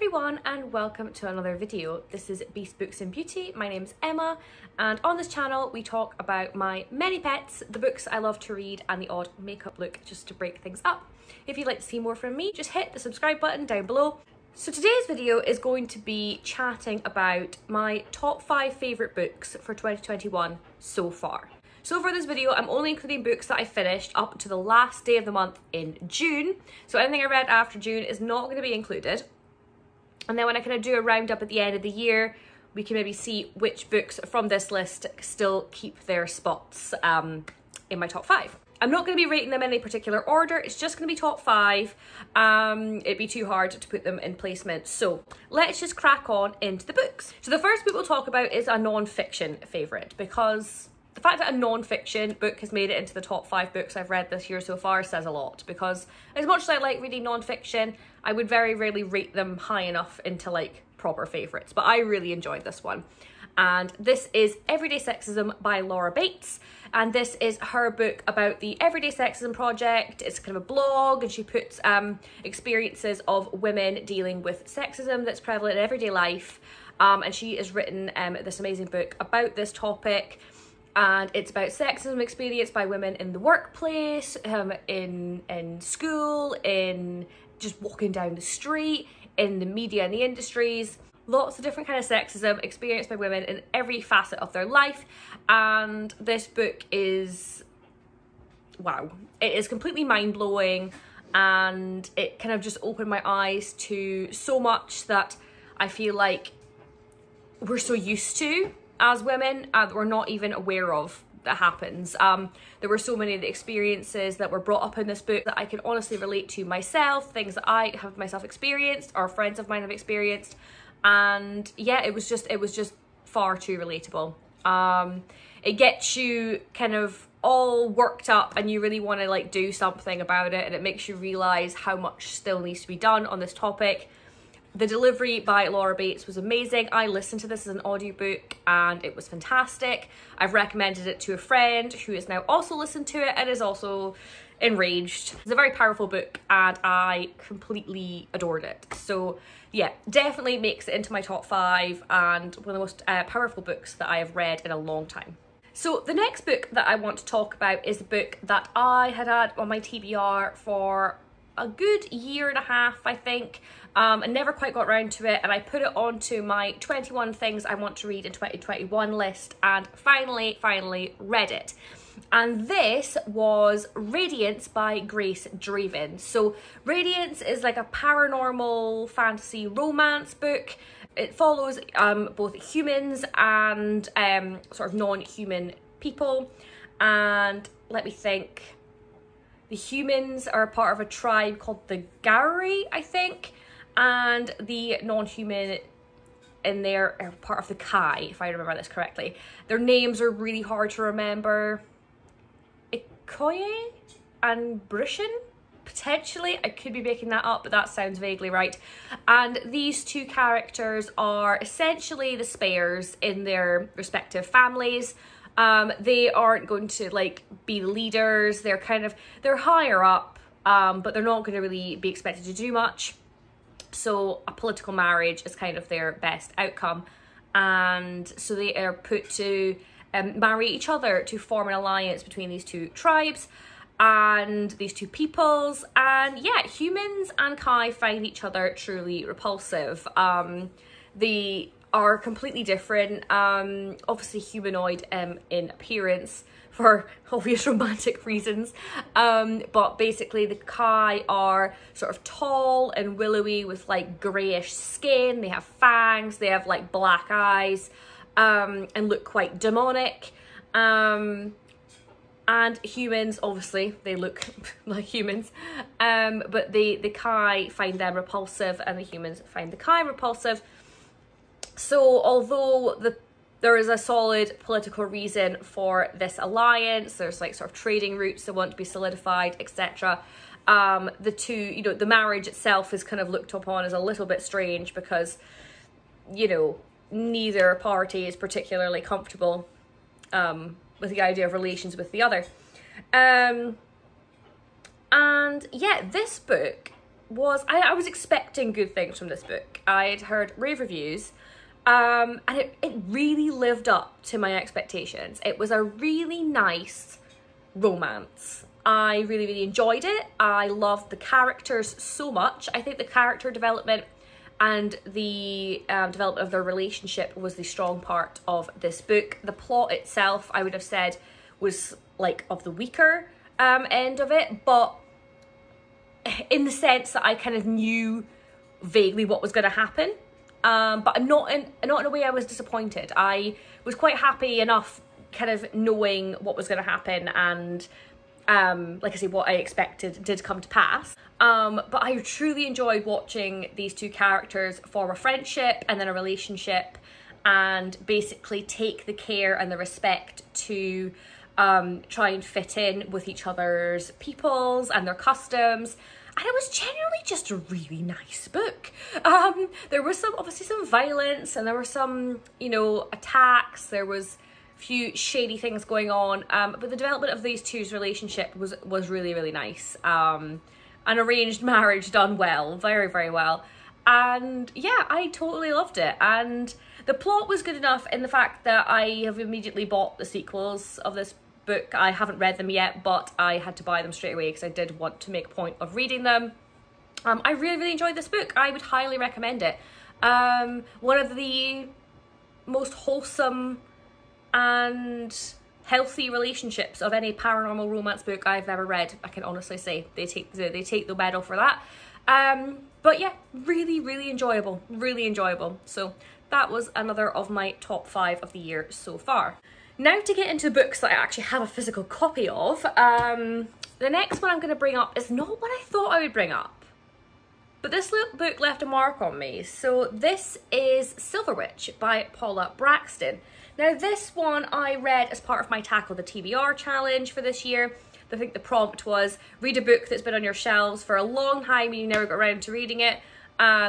everyone and welcome to another video. This is Beast Books and Beauty. My name's Emma and on this channel we talk about my many pets, the books I love to read and the odd makeup look just to break things up. If you'd like to see more from me, just hit the subscribe button down below. So today's video is going to be chatting about my top 5 favourite books for 2021 so far. So for this video, I'm only including books that I finished up to the last day of the month in June. So anything I read after June is not going to be included. And then when I kind of do a roundup at the end of the year, we can maybe see which books from this list still keep their spots in my top 5. I'm not going to be rating them in any particular order, it's just going to be top 5. It'd be too hard to put them in placement. So let's just crack on into the books. So the first book we'll talk about is a non-fiction favourite, because the fact that a non-fiction book has made it into the top 5 books I've read this year so far says a lot, because as much as I like reading non-fiction, I would very rarely rate them high enough into like proper favourites, but I really enjoyed this one. And this is Everyday Sexism by Laura Bates, and this is her book about the Everyday Sexism Project. It's kind of a blog and she puts experiences of women dealing with sexism that's prevalent in everyday life, and she has written this amazing book about this topic. And it's about sexism experienced by women in the workplace, in school, in just walking down the street, in the media and the industries. Lots of different kind of sexism experienced by women in every facet of their life. And this book is, wow, it is completely mind-blowing, and it kind of just opened my eyes to so much that I feel like we're so used to as women that we're not even aware of that happens. There were so many of the experiences that were brought up in this book that I can honestly relate to myself, things that I have myself experienced or friends of mine have experienced, and yeah, it was just far too relatable. It gets you kind of all worked up and you really want to like do something about it, and it makes you realize how much still needs to be done on this topic. The delivery by Laura Bates was amazing. I listened to this as an audiobook and it was fantastic. I've recommended it to a friend who has now also listened to it and is also enraged. It's a very powerful book and I completely adored it. So yeah, definitely makes it into my top 5 and one of the most powerful books that I have read in a long time. So the next book that I want to talk about is a book that I had on my TBR for a good year and a half, I think. I never quite got around to it, and I put it onto my 21 things I want to read in 2021 list, and finally read it. And this was Radiance by Grace Draven. So Radiance is like a paranormal fantasy romance book. It follows both humans and sort of non-human people. And let me think. The humans are part of a tribe called the Gari, I think, and the non-human in there are part of the Kai, if I remember this correctly. Their names are really hard to remember. Ikoye and Brushin? Potentially, I could be making that up, but that sounds vaguely right. And these two characters are essentially the spares in their respective families. They aren't going to like be the leaders. They're higher up, but they're not going to really be expected to do much. So a political marriage is kind of their best outcome. And so they are put to marry each other to form an alliance between these two tribes and these two peoples. And yeah, humans and Kai find each other truly repulsive. They are completely different, obviously humanoid in appearance for obvious romantic reasons, but basically the Kai are sort of tall and willowy with like greyish skin. They have fangs, they have like black eyes, and look quite demonic. And humans, obviously they look like humans, but the Kai find them repulsive and the humans find the Kai repulsive. So although there is a solid political reason for this alliance, there's like sort of trading routes that want to be solidified, etc. The two, you know, the marriage itself is kind of looked upon as a little bit strange because, you know, neither party is particularly comfortable with the idea of relations with the other. And yeah, this book was, I was expecting good things from this book. I'd heard rave reviews, and it really lived up to my expectations. It was a really nice romance. I really, really enjoyed it. I loved the characters so much. I think the character development and the development of their relationship was the strong part of this book. The plot itself, I would have said, was like of the weaker end of it, but in the sense that I kind of knew vaguely what was going to happen, but not in a way I was disappointed. I was quite happy enough kind of knowing what was going to happen, and like I say, what I expected did come to pass. But I truly enjoyed watching these two characters form a friendship and then a relationship, and basically take the care and the respect to try and fit in with each other's peoples and their customs. And it was generally just a really nice book. There was obviously some violence, and there were some, you know, attacks. There was a few shady things going on. But the development of these two's relationship was really, really nice. An arranged marriage done well, very, very well. And yeah, I totally loved it. And the plot was good enough in the fact that I have immediately bought the sequels of this book. I haven't read them yet, but I had to buy them straight away because I did want to make a point of reading them. I really, really enjoyed this book. I would highly recommend it. One of the most wholesome and healthy relationships of any paranormal romance book I've ever read. I can honestly say they take the medal for that. But yeah, really, really enjoyable, really enjoyable. So that was another of my top 5 of the year so far. Now to get into books that I actually have a physical copy of, the next one I'm going to bring up is not what I thought I would bring up, but this book left a mark on me. So this is Silver Witch by Paula Braxton. Now this one I read as part of my Tackle the TBR challenge for this year. I think the prompt was read a book that's been on your shelves for a long time and you never got around to reading it,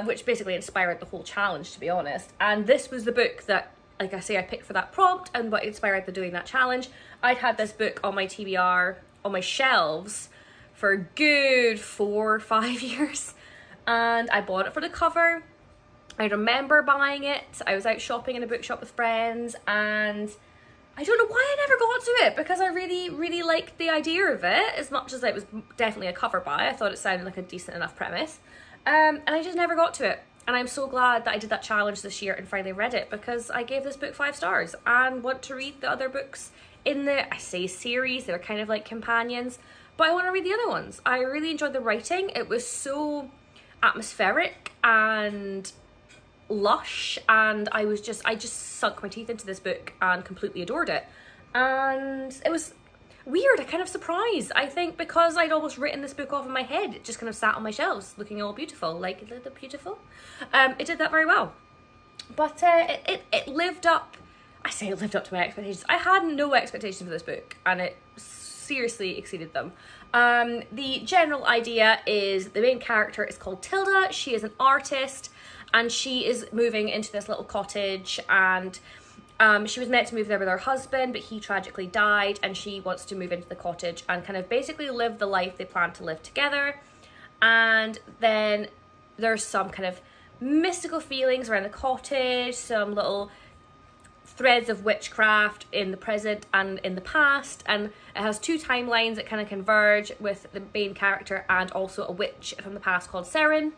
which basically inspired the whole challenge, to be honest. And this was the book that, like I say, I picked for that prompt and what inspired the doing that challenge. I'd had this book on my TBR, on my shelves, for a good 4 or 5 years. And I bought it for the cover. I remember buying it. I was out shopping in a bookshop with friends, and I don't know why I never got to it, because I really, really liked the idea of it, as much as it was definitely a cover buy. I thought it sounded like a decent enough premise. And I just never got to it. And I'm so glad that I did that challenge this year and finally read it, because I gave this book 5 stars and want to read the other books in the, I say series, they're kind of like companions, but I want to read the other ones. I really enjoyed the writing. It was so atmospheric and lush, and I just sunk my teeth into this book and completely adored it. And it was weird, a kind of surprise, I think, because I'd almost written this book off in my head. It just kind of sat on my shelves looking all beautiful, like, isn't it beautiful? It did that very well, but it lived up, I say it lived up to my expectations. I had no expectations for this book, and it seriously exceeded them. The general idea is the main character is called Tilda. She is an artist, and she is moving into this little cottage, and she was meant to move there with her husband, but he tragically died, and she wants to move into the cottage and kind of basically live the life they plan to live together. And then there's some kind of mystical feelings around the cottage, some little threads of witchcraft in the present and in the past, and it has 2 timelines that kind of converge with the main character and also a witch from the past called Seren.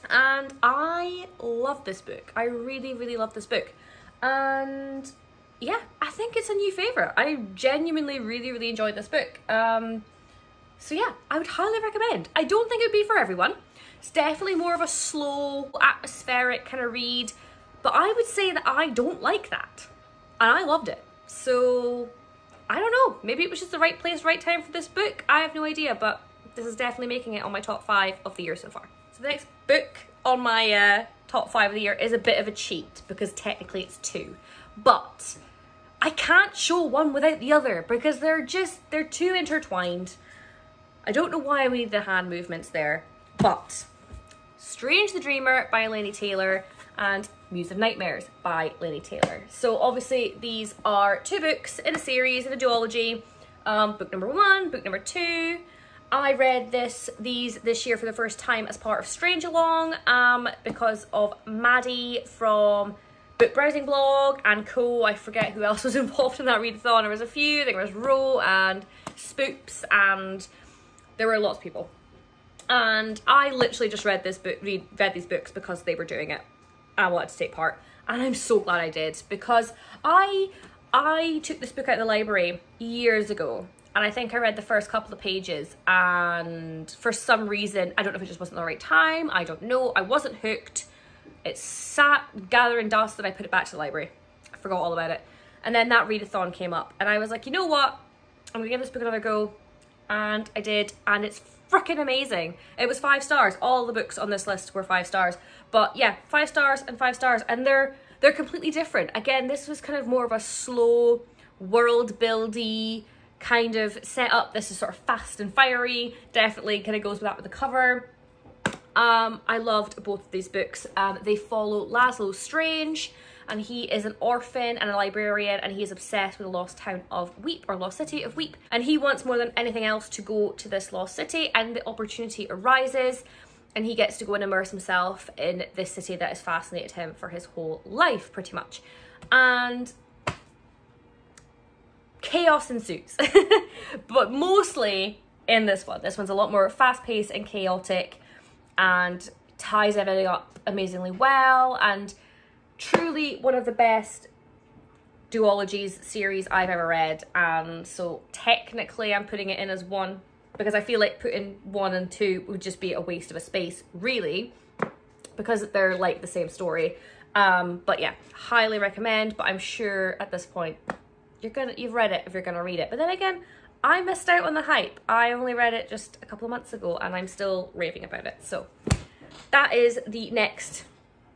And I love this book. I really, really love this book. And yeah, I think it's a new favourite. I genuinely really, really enjoyed this book. So yeah, I would highly recommend. I don't think it would be for everyone. It's definitely more of a slow, atmospheric kind of read, but I would say that I don't like that. And I loved it. So I don't know, maybe it was just the right place, right time for this book. I have no idea, but this is definitely making it on my top 5 of the year so far. So the next book on my top 5 of the year is a bit of a cheat, because technically it's 2, but I can't show one without the other because they're too intertwined. I don't know why we need the hand movements there, but Strange the Dreamer by Laini Taylor and Muse of Nightmares by Laini Taylor. So obviously these are 2 books in a series, in a duology. Book number 1, book number 2. I read this year for the first time as part of Strange Along because of Maddie from Book Browsing Blog and co. I forget who else was involved in that readathon. There was a few. There was Ro and Spoops, and there were lots of people. And I literally just read these books because they were doing it. I wanted to take part, and I'm so glad I did, because I took this book out of the library years ago, and I think I read the first couple of pages, and for some reason, I don't know if it just wasn't the right time, I don't know, I wasn't hooked. It sat gathering dust, and I put it back to the library. I forgot all about it. And then that readathon came up, and I was like, you know what? I'm gonna give this book another go. And I did, and it's freaking amazing. It was 5 stars. All the books on this list were 5 stars. But yeah, 5 stars and 5 stars, and they're completely different. Again, this was kind of more of a slow, world-buildy kind of setup. This is sort of fast and fiery. Definitely kind of goes with that with the cover. I loved both of these books. They follow Laszlo Strange, and he is an orphan and a librarian, and he is obsessed with the lost town of Weep, or lost city of Weep. And he wants more than anything else to go to this lost city, and the opportunity arises, and he gets to go and immerse himself in this city that has fascinated him for his whole life, pretty much. And chaos ensues, but mostly in this one. This one's a lot more fast-paced and chaotic, and ties everything up amazingly well, and truly one of the best duologies series I've ever read. And so technically I'm putting it in as 1, because I feel like putting 1 and 2 would just be a waste of a space, really, because they're like the same story. But yeah, highly recommend. But I'm sure at this point you've read it if you're gonna read it. But then again, I missed out on the hype. I only read it just a couple of months ago, and I'm still raving about it. So that is the next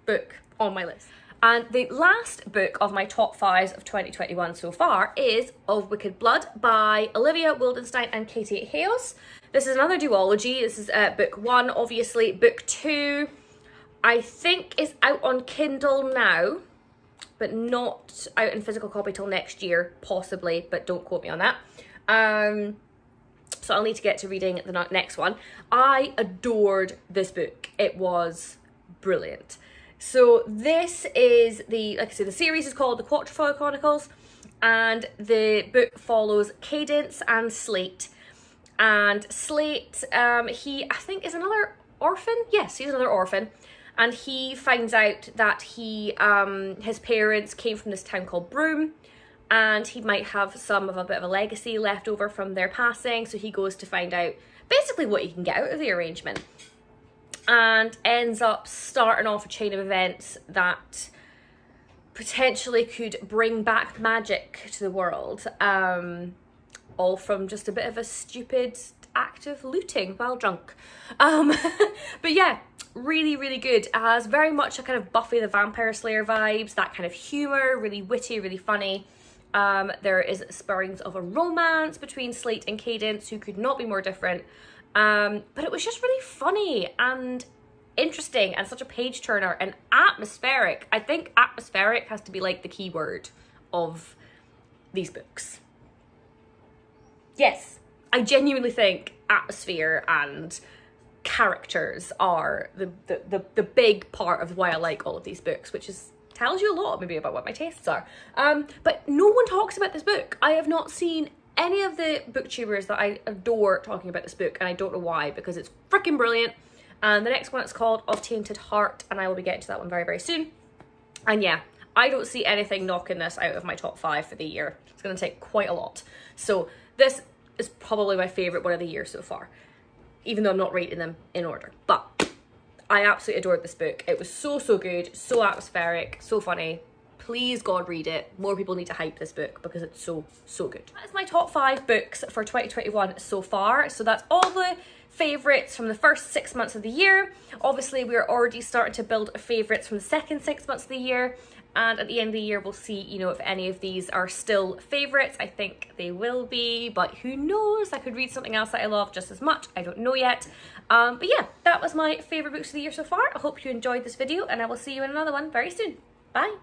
book on my list. And the last book of my top 5 of 2021 so far is Of Wicked Blood by Olivia Wildenstein and Katie Hayes. This is another duology. This is book 1, obviously. Book 2, I think, is out on Kindle now, but not out in physical copy till next year, possibly, but don't quote me on that. So I'll need to get to reading the next one. I adored this book. It was brilliant. So this is like I said, the series is called The Quatrefoil Chronicles, and the book follows Cadence and Slate. And Slate, he, I think, is another orphan. Yes, he's another orphan. And he finds out that his parents came from this town called Broome, and he might have some of a bit of a legacy left over from their passing. So he goes to find out basically what he can get out of the arrangement, and ends up starting off a chain of events that potentially could bring back magic to the world, all from just a bit of a stupid act of looting while drunk. But yeah, really, really good. It has very much a kind of Buffy the Vampire Slayer vibes, that kind of humour, really witty, really funny. There is spurrings of a romance between Slate and Cadence, who could not be more different. But it was just really funny and interesting, and such a page turner, and atmospheric. I think atmospheric has to be like the key word of these books. Yes, I genuinely think atmosphere and characters are the big part of why I like all of these books, which tells you a lot maybe about what my tastes are. But no one talks about this book. I have not seen any of the booktubers that I adore talking about this book, and I don't know why, because it's freaking brilliant. And the next one is called Of Tainted Heart, and I will be getting to that one very, very soon. And yeah, I don't see anything knocking this out of my top 5 for the year. It's going to take quite a lot. So this is probably my favourite one of the year so far, even though I'm not rating them in order. But I absolutely adored this book. It was so, so good, so atmospheric, so funny. Please, God, read it. More people need to hype this book because it's so, so good. That is my top 5 books for 2021 so far. So that's all the favourites from the first 6 months of the year. Obviously, we're already starting to build favourites from the second 6 months of the year. And at the end of the year, we'll see, you know, if any of these are still favourites. I think they will be, but who knows? I could read something else that I love just as much. I don't know yet. But yeah, that was my favourite books of the year so far. I hope you enjoyed this video, and I will see you in another one very soon. Bye.